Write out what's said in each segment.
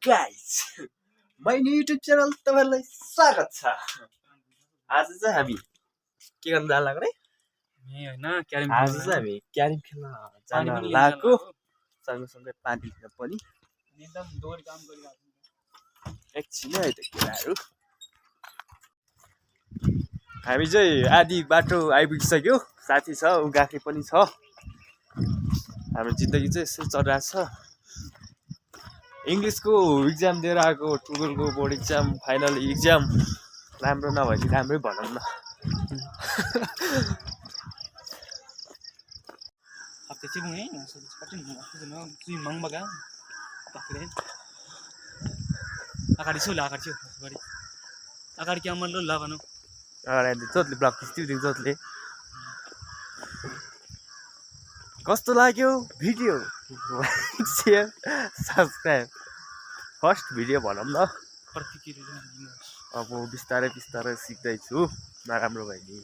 Guys मेरो YouTube channel तपाईहरुलाई स्वागत छ। आज चाहिँ हामी के गर्न जान लाग्यो रे? हैन क्यारम आज चाहिँ हामी क्यारम खेल्न जान लागेको सँगसँगै पानी लिन पनि एकदम दोहोरी काम गरिरहेको एकछिन है त केटाहरु। हामी चाहिँ आधी बाटो आइपुगिसक्यो। साथी छ, उ गाके पनि छ। हाम्रो जिन्दगी चाहिँ यसै चलिरहेको छ। इंग्लिश को एग्जाम दिएर आएको, टुवेल्भ को बोर्ड एग्जाम, फाइनल एग्जाम राम्रो नभए चाहिँ राम्रै भनौँ न। हप्ते चाहिँ मुई सुई मंगबगा पक्रे अगाडि छु अगाडि के मन ल भनौ अगाडि जोतले ब्लक स्टिउदिङ जोतले कस्तो लाग्यो video? Like share subscribe. First video भनौँ न। प्रतिक्रिया अब बिस्तारै बिस्तारै सिक्दैछु। नराम्रो भयो नि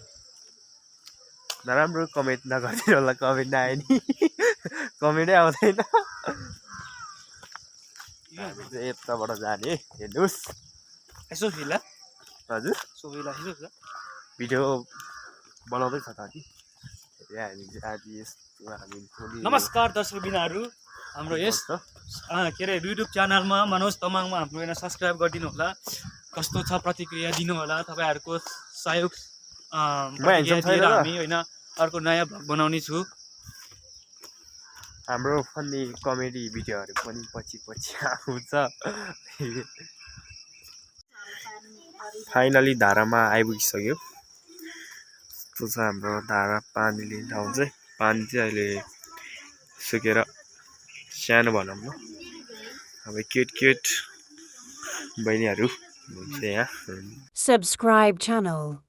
नराम्रो कमेन्ट नगरिदिनु होला। कमेन्ट नआयो नि कमेन्टै आउँदैन। हामी चाहिँ यताबाट जाने हेर्नुहोस्। यसो फिला हजुर सोभिला यसो भिडियो बनाउँदै छ त कि हामी आदि यस्तो हामी नमस्कार दर्शक बिनाहरू हाम्रो यस के रे युट्युब च्यानलमा मनोज तमाङमा हाम्रो यहाँ सब्स्क्राइब गरिदिनु होला। कस्तो छ प्रतिक्रिया दिनु होला। तपाईहरुको सहयोग दिएर हामी हैन अर्को नयाँ भ्लग बनाउने छु। हाम्रो फन्नी कमेडी भिडियोहरु पनि पछि आउँछ। फाइनली धारामा आइपुगिसक्यो। यस्तो छ हाम्रो धारा। पानीले ठाउँ चाहिँ पानी चाहिँ अहिले सुकेर सानो भनौँ न। अब क्युट बहिनीहरु हुन्छ यहाँ। Subscribe channel.